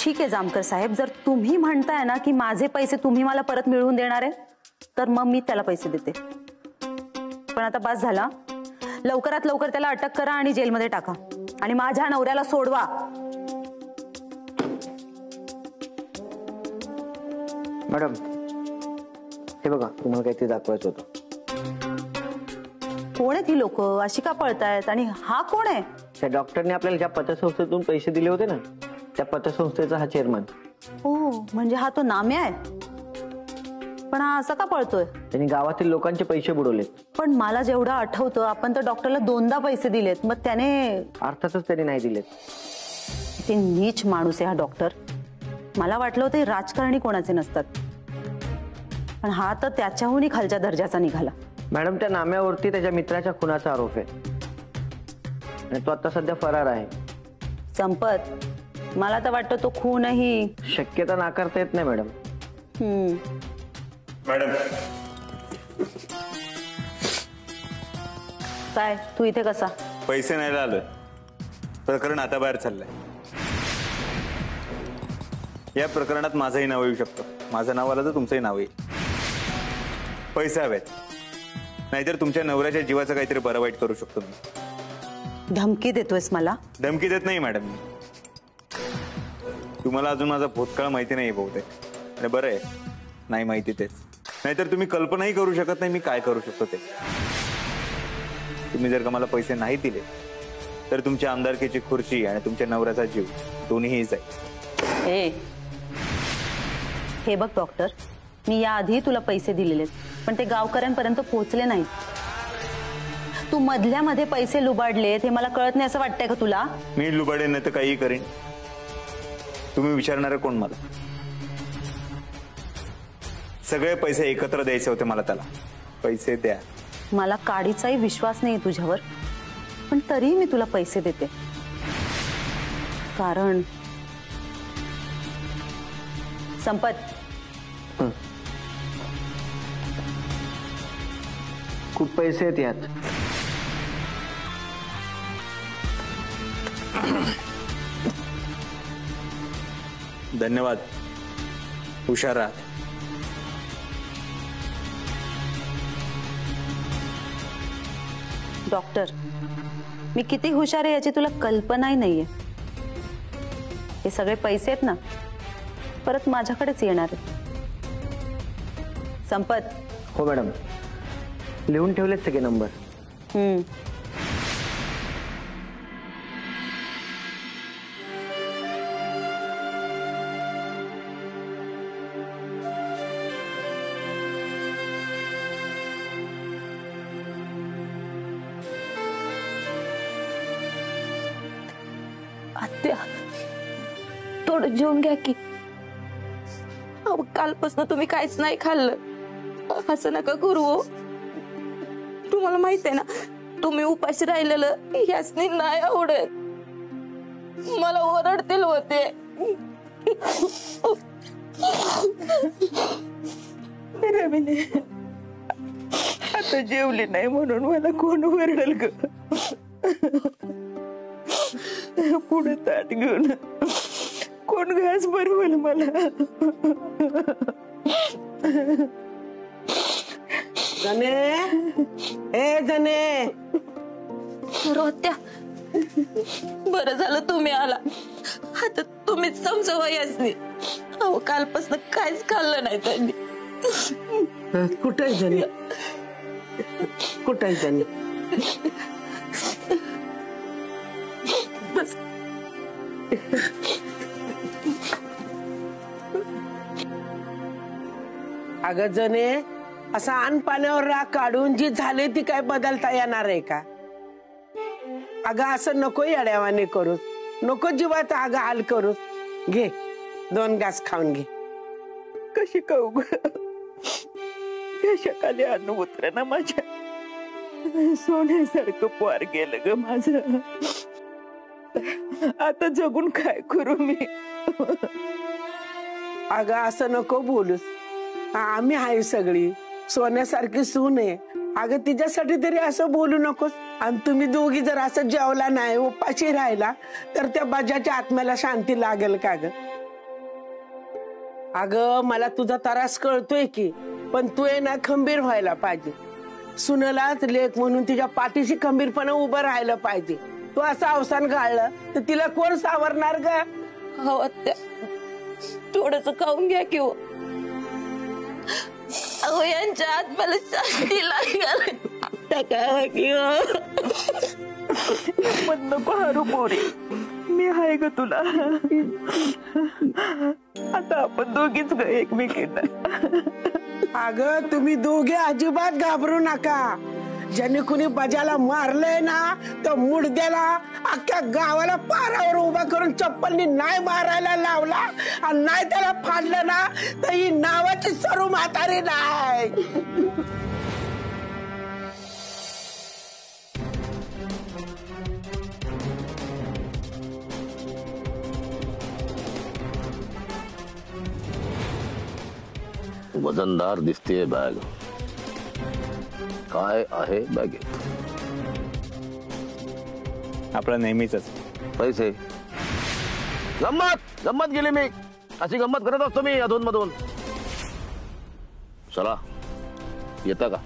ठीक आहे जामकर साहेब, जर तुम्ही म्हणताय ना की माझे पैसे तुम्ही मला परत मिळवून देणार आहे तर मग मी त्याला पैसे देते. पण आता बस झाला, लवकरात लवकर त्याला अटक करा आणि जेलमध्ये टाका आणि माझ्या नवऱ्याला सोडवा. मॅडम हे बघा, तुम्हाला काहीतरी दाखवायचं होतं. कोण आहेत ही लोक, अशी का पळतायत आणि हा कोण आहे? त्या डॉक्टरने आपल्याला ज्या पतसंस्थेतून पैसे दिले होते ना, त्या पतसंस्थेचा हा चेअरमन. हो, म्हणजे हा तो नाम्या आहे. पण हा असा का पळतोय? त्यांनी गावातील लोकांचे पैसे बुडवले. पण मला जेवढं आठवतं आपण तर डॉक्टरला 2दा पैसे दिलेत, मग त्याने. अर्थातच त्याने नाही दिलेत. ते नीच माणूस आहे हा डॉक्टर. मला वाटलं होतं राजकारणी कोणाचे नसतात, पण हा तर त्याच्याहूनही खालच्या दर्जाचा निघाला. मॅडम त्या नाम्यावरती त्याच्या मित्राच्या खुनाचा आरोप आहे आणि तो आता सध्या फरार आहे. संपत, मला तर वाटतं तो खूनही. शक्यता नाकारता येत नाही मॅडम. मॅडम काय तू इथे कसा? पैसे नाही आलोय, प्रकरण आता बाहेर चाललंय. या प्रकरणात माझंही नाव येऊ शकतं. माझं नाव आलं तर तुमचंही नाव येईल. पैसे हवेत, नाहीतर तुमच्या नवऱ्याच्या जीवाचं काहीतरी बरं वाईट करू शकतो मी. धमकी देतोयस मला? धमकी देत नाही मॅडम मी. तुम्हाला अजून माझा भूतकाळ माहिती नाही बहुतेक, आणि बरं आहे नाही माहिती तेच. नाहीतर तुम्ही कल्पनाही करू शकत नाही मी काय करू शकतो ते. तुम्ही जर का मला पैसे नाही दिले तर तुमच्या आमदारकीची खुर्ची आणि तुमच्या नवऱ्याचा जीव दोन्हीही जाईल. हे बघ डॉक्टर, मी याआधी तुला पैसे दिलेले पण ते गावकऱ्यांपर्यंत पोहोचले नाहीत. तू मधल्या मध्ये पैसे लुबाडले हे मला कळत नाही असं वाटतंय का तुला? मी लुबाडेन नाही तर काही करेन. तुम्ही विचारणार कोण मला? सगळे पैसे एकत्र द्यायचे होते मला, त्याला पैसे द्या. मला काडीचाही विश्वास नाही तुझ्यावर, पण तरीही मी तुला पैसे देते. कारण संपत, खूप पैसे आहेत यात. धन्यवाद, हुशार आहात. डॉक्टर मी किती हुशार आहे याची तुला कल्पनाही नाहीये. हे सगळे पैसे आहेत ना परत माझ्याकडेच येणार आहेत. संपत. हो मॅडम, लिहून ठेवलेत सगळे नंबर. आत्या थोडं जेवून घ्या की. कालपासून तुम्ही काहीच नाही खाल्लं. असं नका करू हो. तुम्हाला माहित आहे ना तुम्ही उपाशी राहिलेलं यासनी नाही आवडत. मला ओरडतील होते. आता जेवली नाही म्हणून मला कोण ओरडल ग? पुढे ताट घेऊन कोण घास भरवल मला? जने, ए जने. रोत्या, बरं झालं तुम्ही आला. आता तुम्हीच समजावा यासनी. अहो कालपासून काहीच खाल्लं नाही त्यांनी. कुठे आहे जने? कुठे आहे जने? बस. अगं जने, असं अन्न पाण्यावर राग काढून जी झाले ती काय बदलता येणार आहे का? अगं असं नको येड्यावाने करू, नको जीवात अगं हाल करू. घे 2 घास खाऊन घे. कशी खाऊ ग? खाली अन्न उतरे ना माझ्या. सोन्यासारखं पोर गेलं ग माझं. आता जगून काय करू मी? अगं असं नको बोलूस. आम्ही आहे सगळी. सोन्यासारखी सून आहे. अगं तिच्यासाठी तरी असं बोलू नकोस. आणि तुम्ही दोघी जर असं जेवला नाही, उपाशी राहिला तर त्या बाजाच्या आत्म्याला शांती लागेल का ग? अगं मला तुझा त्रास कळतोय की, पण तू आहे ना खंबीर व्हायला पाहिजे. सुनलाच लेख म्हणून तिच्या पाठीशी खंबीरपणे उभं राहायला पाहिजे. तू असं अवसान गाळलं तर तिला कोण सावरणार ग? हो आत्या, थोडस खाऊन घ्या की हो. अहो यांच्या आत्म्याला शांती लागेल. टाकावं की हो. पण नको हरू पोरी, मी आहे ग तुला. आता आपण दोघीच ग एकमेकींना. अगं तुम्ही दोघे अजिबात घाबरू नका. ज्याने कुणी बजाला मारलंय ना तर मुडद्याला अख्ख्या गावाला पारावर उभा करून चप्पलनी नाही मारायला लावला आणि नाही त्याला फाडलं ना तर ही नावाची सरू म्हातारी नाही. वजनदार दिसतेय बॅग. काय आहे बॅगेत? आपलं नेहमीच पैसे. गंमत गंमत गेली मी. अशी गंमत करत असतो मी अधून मधून. चला येता का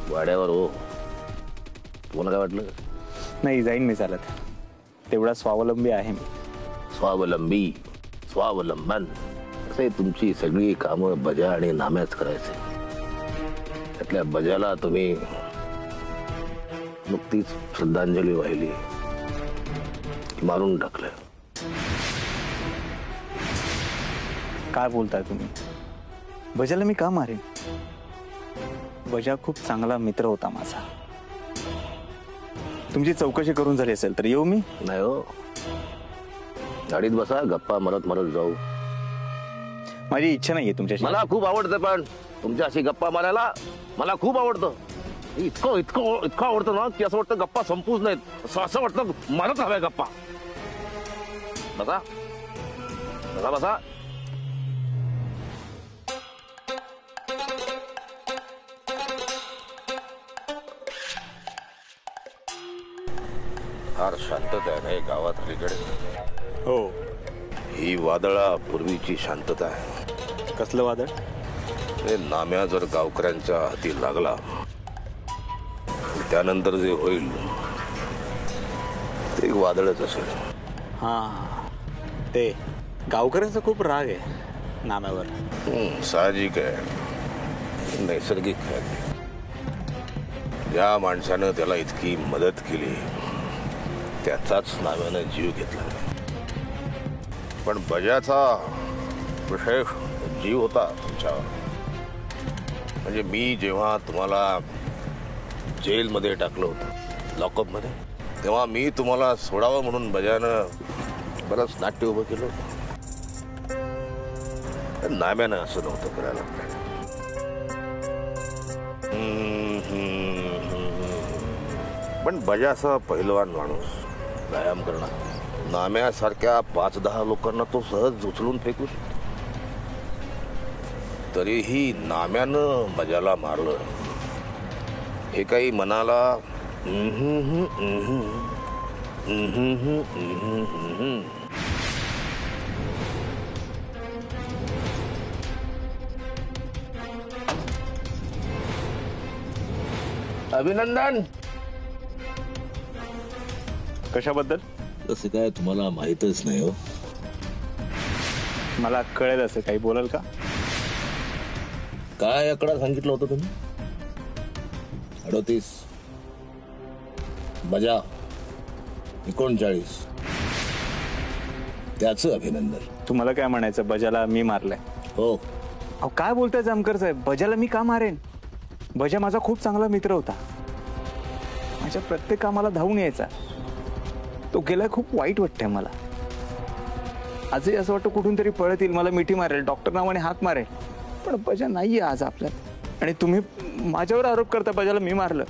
वाड्यावर? हो, तुम्हाला काय वाटलं? नाही, जाईन मी चालत. तेवढा स्वावलंबी आहे मी. स्वावलंबी, स्वावलंबन असे तुमची सगळी कामं बजा आणि नाम्याच करायचे. त्यातल्या बजाला तुम्ही नुकतीच श्रद्धांजली वाहिली, मारून टाकलं. काय बोलताय तुम्ही? बजाला मी का मारेन? बजा खूप चांगला मित्र होता माझा. तुमची चौकशी करून झाली असेल तर येऊ मी? नाही हो, गाडीत बसा, गप्पा मारत मारत जाऊ. माझी इच्छा नाहीये तुमच्याशी. मला खूप आवडतं, पण तुमच्याशी गप्पा मारायला मला खूप आवडतं. इतकं इतकं इतकं आवडतं ना की असं वाटतं गप्पा संपूच नाहीत. असं वाटतं मारत हव्या गप्पा. बसा बसा बसा. फार शांतता आहे ना गावात अलीकडे. हो. ही वादळा पूर्वीची शांतता आहे. कसलं वादळ? हे नाम्या जर गावकऱ्यांच्या हाती लागला त्यानंतर जे होईल ते वादळच असेल. हा, ते गावकऱ्यांचा खूप राग आहे नाम्यावर. साहजिक आहे, नैसर्गिक आहे. ज्या माणसानं त्याला इतकी मदत केली त्याचाच नाम्यानं जीव घेतला. पण बजाचा विशेष जीव होता तुमच्यावर. म्हणजे मी जेव्हा तुम्हाला जेलमध्ये टाकलं होतं, लॉकअपमध्ये, तेव्हा मी तुम्हाला सोडावं म्हणून बजानं बरंच नाट्य उभं केलं होतं. नाम्यानं असं नव्हतं करायला पाहिजे. पण बजाचा पहिलवान माणूस, व्यायाम करणार. नाम्यासारख्या 5-10 लोकांना तो सहज उचलून फेकू शकतो. तरीही नाम्यानं बजाला मारलं हे काही मनाला अभिनंदन. कशाबद्दल? तसं काय तुम्हाला माहितच नाही हो. मला कळेल असं काही बोलाल का? काय आकडा सांगितलं होतं तुम्ही? 38, बजा 39. त्याचं अभिनंदन. तुम्हाला काय म्हणायचं? बजाला मी मारलंय? हो. अहो काय बोलताय जामकर साहेब? बजाला मी का मारेन? बजा माझा खूप चांगला मित्र होता. माझ्या प्रत्येक कामाला धावून यायचा. तो गेलाय, खूप वाईट वाटतंय मला. आजही असं वाटतं कुठून तरी पळत येईल, मला मिठी मारेल, डॉक्टर नावाने हात मारेल. पण बजा नाहीये आज आपल्यात. आणि तुम्ही माझ्यावर आरोप करता बजाला मी मारलं.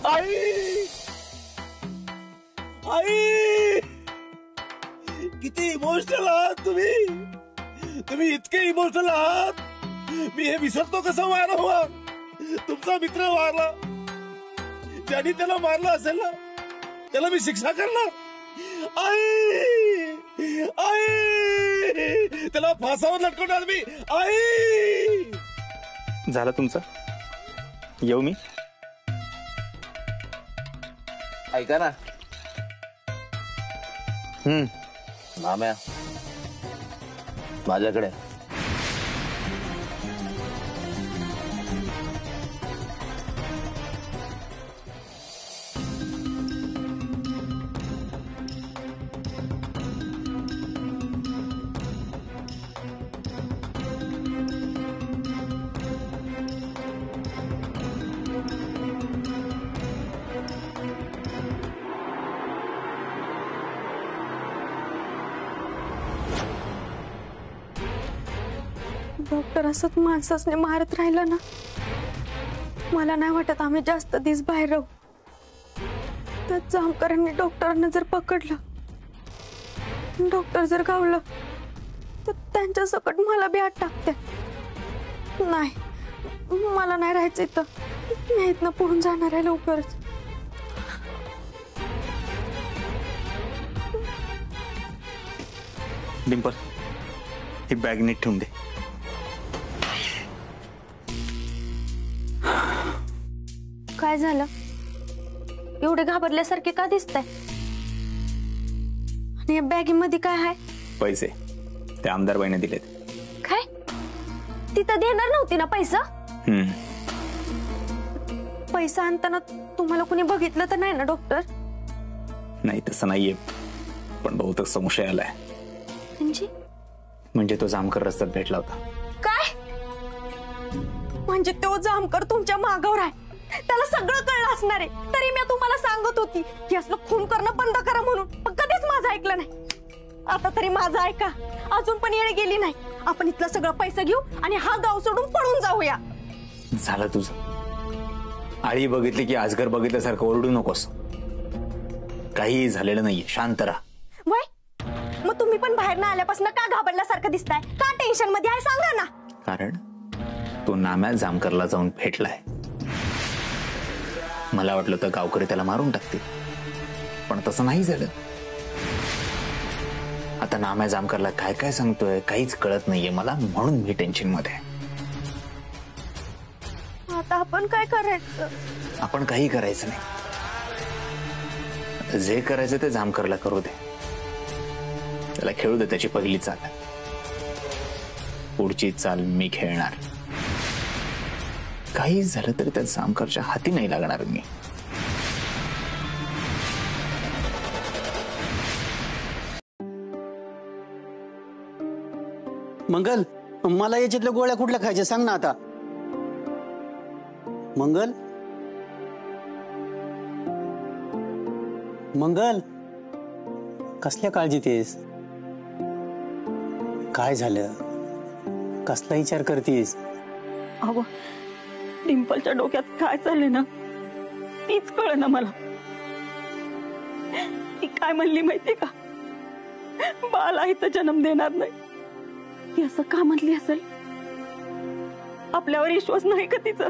आई आई, किती इमोशनल आहात तुम्ही. तुम्ही इतके इमोशनल आहात. मी हे विसरतो कसं मारावा. तुमचा मित्र मारला. ज्यांनी त्याला मारलं असेल ना त्याला मी शिक्षा करणार. आई आई, त्याला फासावर लटकवणार मी. आई झालं तुमचं? येऊ मी? ऐका ना नाम्या माझ्याकडे. डॉक्टर असंच माणसाने मारत राहिलं ना, मला नाही वाटत आम्ही जास्त दिवस बाहेर राहू. तर जामकरांनी डॉक्टरांना जर पकडलं, डॉक्टर जर गावलं तर त्यांच्या सकट मला बी आत टाकते. नाही, मला नाही राहायचं इथं. मी इथनं पळून जाणार आहे लवकरच. डिंपल, ही बॅग नीट ठेवून दे. काय झालं? एवढे घाबरल्यासारखे का दिसताय? आणि या बॅगीमध्ये काय आहे? पैसे ते आमदार बाईने दिलेत. काय? तिथं देणार नव्हती ना पैसा? पैसा आणताना तुम्हाला कोणी बघितलं तर नाही ना डॉक्टर? नाही तसं नाहीये, पण बहुतेक संशय आलाय. म्हणजे तो जामकर रस्त्यात भेटला होता. काय? म्हणजे तो जामकर तुमच्या मागावर आहे? त्याला सगळं कळलं असणार आहे. तरी मी तुम्हाला सांगत होती की असलं खून करणं बंद करा म्हणून, पण कधीच माझं ऐकलं नाही. आता तरी माझं ऐका, अजून पण येळ गेली नाही. आपण इथलं सगळं पैसे घेऊ आणि हा गाव सोडून पळून जाऊया. झालं तुझं. आळी बघितली की आजगर बघितल्यासारखं ओरडू नकोस. काही झालेलं नाहीये, शांत राहा. वय, मग तुम्ही पण बाहेर ना आल्यापासून का घाबरल्यासारखं दिसताय? का टेन्शन मध्ये आहे सांगा ना. कारण तो नाम्या जामकरला जाऊन भेटलाय. मला वाटलं तर गावकरी त्याला मारून टाकतील, पण तसं नाही झालं. आता नाम्या जामकरला काय काय सांगतोय काहीच कळत नाहीये मला, म्हणून मी टेन्शन मध्ये. आता आपण काय करायचं? आपण काही करायचं नाही. आता जे करायचं ते जामकरला करू दे. त्याला खेळू दे त्याची पहिली चाल. पुढची चाल मी खेळणार. काही झालं तरी त्या जामकरच्या हाती नाही लागणार मी. मंगल, मला याच्यातल्या गोळ्या कुठल्या खायच्या सांग ना आता. मंगल, मंगल, कसल्या काळजीत आहेस? काय झालं? कसला विचार करतीस? अहो, डिंपलच्या डोक्यात काय चाललंय ना तीच कळेना मला. ती काय म्हणली माहितीये का? बाला इथं जन्म देणार नाही. ती असं का म्हणली असेल? आपल्यावर विश्वास नाही का तिचा?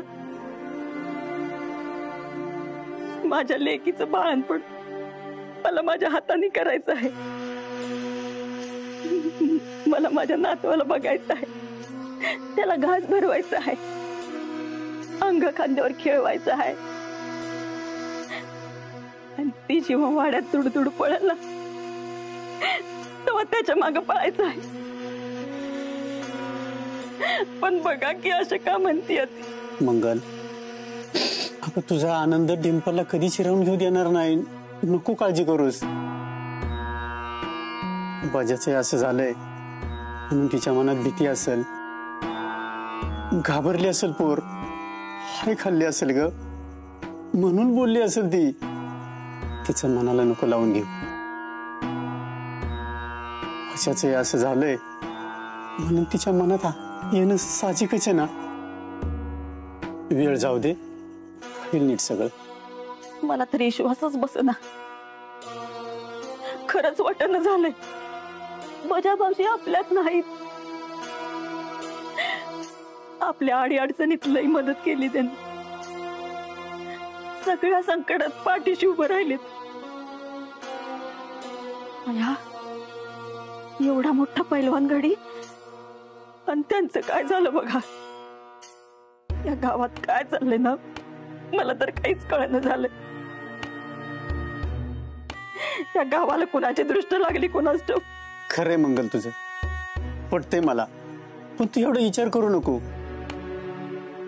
माझ्या लेकीचं बाळणपण मला माझ्या हाताने करायचं आहे. मला माझ्या नातवाला बघायचं आहे, त्याला घास भरवायचा आहे, अंग खांद्यावर खेळवायचं आहे. आणि ती जेव्हा वाड्यात तुडतुड पळेल ना तेव्हा त्याच्या मागं पळायचं आहे. पण बघा की असं का म्हणतीये ती. मंगल, अगं तुझा आनंद डिंपलला कधी चिरवून घेऊ देणार नाही. नको काळजी करूस. बजाचं असं झालंय म्हणून तिच्या मनात भीती असेल, घाबरली असेल, पोर हाय खाल्ली असेल ग, म्हणून बोलली असेल ती. तिचं मनाला नको लावून घेऊ. बजाचं असं झालंय म्हणून तिच्या मनात येणं साहजिकच आहे ना. वेळ जाऊ दे, होईल नीट सगळं. मला तरी विश्वासच बसेना. खरंच वाटणं झालंय बजा भाऊजी आपल्यात नाहीत. आपल्या आडी अडचणीत लई मदत केली त्यांनी. सगळ्या संकटात पाठीशी उभं राहिलेत. एवढा मोठा पैलवान गडी आणि त्यांचं काय झालं बघा. या गावात काय चाललंय ना मला तर काहीच कळणं झालं. या गावाला कुणाची दृष्ट लागली कुणाच ठाऊक. खरंय मंगल तुझं, पटतंय मला, पण तू एवढा विचार करू नको.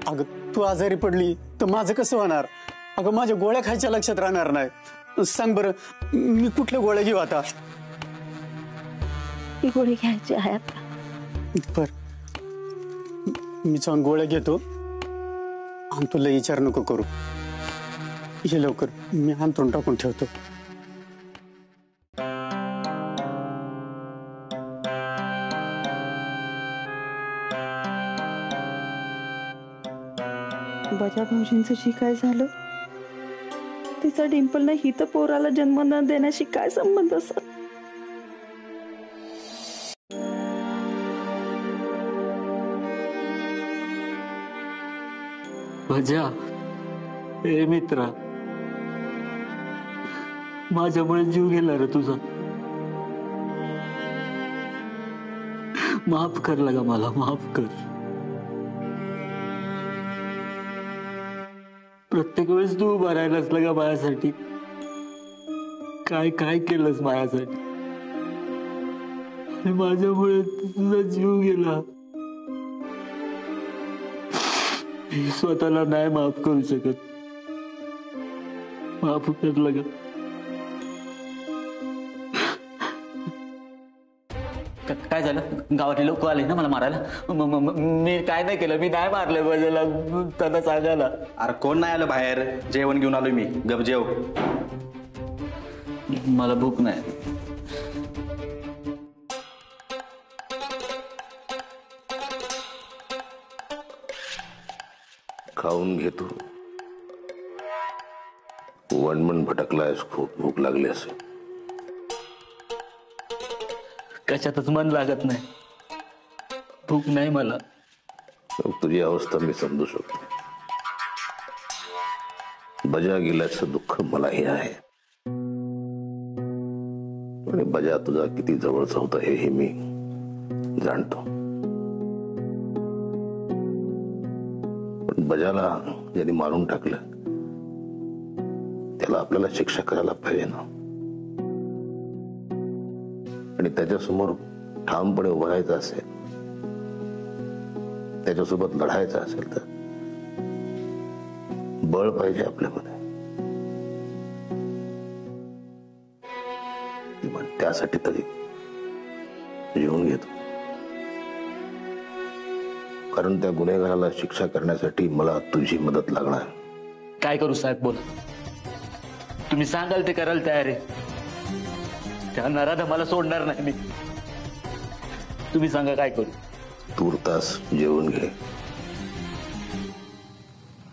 अगं तू आजारी पडली तर माझं कसं होणार. अगं माझ्या गोळ्या खायच्या लक्षात राहणार नाही. सांग बरं मी कुठल्या गोळ्या घेऊ आता. ही गोळी घ्यायची आहे आता. बर मी जाऊन गोळ्या घेतो आणि तुला विचार नको करू. ये लवकर, मी अंथरून टाकून ठेवतो. बजा भाऊजींचं जी काय झालं तिचा डिंपलनं हित पोराला जन्म न देण्याशी काय संबंध असा. भजा ए मित्रा, माझ्यामुळे जीव गेला रे तुझा. माफ कर लगा मला, माफ कर. प्रत्येक वेळेस तू उभा राहिलास लगा माझ्यासाठी. काय काय केलंस माझ्यासाठी, आणि माझ्यामुळे तुझा जीव गेला. स्वतःला नाही माफ करू शकत. माफ कर लगा. काय झालं? गावातले लोक आले ना मला मारायला. मी काय नाही केलं, मी नाही मारलं बजाला, त्यांना सांगायला. अरे कोण नाही आलं बाहेर, जेवण घेऊन आलो मी. गप जेव. मला भूक नाही. खाऊन घेतो. वणमण भटकलायस, खूप भूक लागली असेल. कशातच मन लागत नाही. भूक नाही मला. तुझी अवस्था मी समजू शकतो. बजा गेल्याचं दुःख मलाही आहे. आणि बजा तुझा किती जवळचा होता हे मी जाणतो. पण बजाला ज्यांनी मारून टाकलं त्याला आपल्याला शिक्षा करायला पाहिजे ना. आणि त्याच्यासमोर ठामपणे उभं राहायचं असेल, त्याच्यासोबत लढायचं असेल तर बळ पाहिजे आपल्यामध्ये. त्यासाठी तरी जीवन घेतो. कारण त्या गुन्हेगाराला शिक्षा करण्यासाठी मला तुझी मदत लागणार. काय करू साहेब बोला. तुम्ही सांगाल ते करायला तयार आहे. त्या नराधमाला मला सोडणार नाही मी. तुम्ही सांगा काय करू. तूर्तास जेवून घे,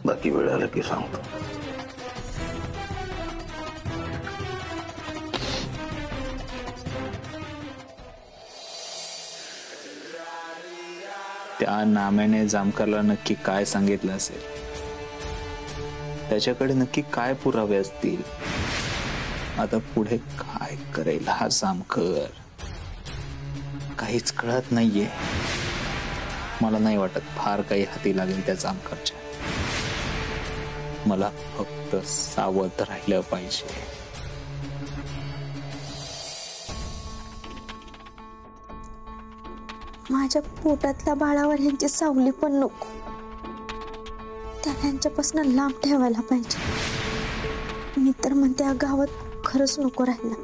बाकी वेळ आलं की सांगतो. त्या नाम्याने जामकरला नक्की काय सांगितलं असेल, त्याच्याकडे नक्की काय पुरावे असतील. आता पुढे काय करेल हा जामकर काहीच कळत नाहीये. मला नाही वाटत फार काही हाती लागेल त्या जामकरच्या. मला फक्त सावध राहिलं पाहिजे. माझ्या पोटातल्या बाळावर यांची सावली पण नको. त्याला यांच्यापासून लांब ठेवायला पाहिजे. मी तर म्हणते या गावात खरंच नको राहिला.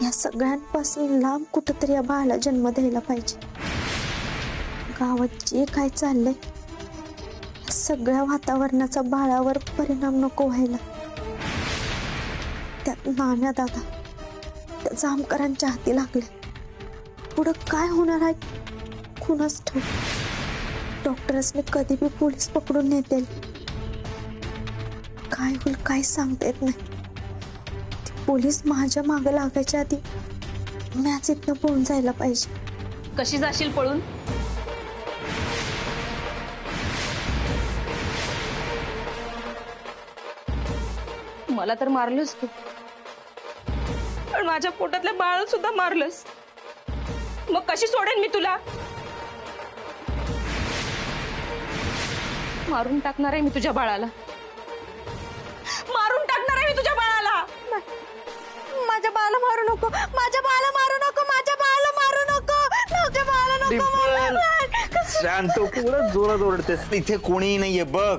या सगळ्यांपासून लांब कुठंतरी या बाळाला जन्म द्यायला पाहिजे. गावात जे काय चाललंय सगळ्या वातावरणाचा बाळावर परिणाम नको व्हायला. त्यात नाम्या दादा त्या जामकरांच्या हाती लागले. पुढं काय होणार आहे कुणाच ठाऊक. डॉक्टर्सने कधी बी पोलीस पकडून नेतील. काय होईल काय सांगता येत नाही. पोलीस माझ्या मागे लागायच्या आधी मॅच इथनं पळून जायला पाहिजे. कशी जाशील पळून? मला तर मारलंस तू, पण माझ्या पोटातल्या बाळाला सुद्धा मारलंस. मग कशी सोडेन मी तुला? मारून टाकणार आहे मी तुझ्या बाळाला, मारून टाकणार आहे मी तुझ्या बाळाला. माझ्या बाळाला मारू नको, माझ्या बाळाला मारू नको, माझ्या बाळाला मारू नको, माझ्या बाळाला नको. शांत, पुढं जोरात ओरडतेस. इथे कोणीही नाहीये बघ.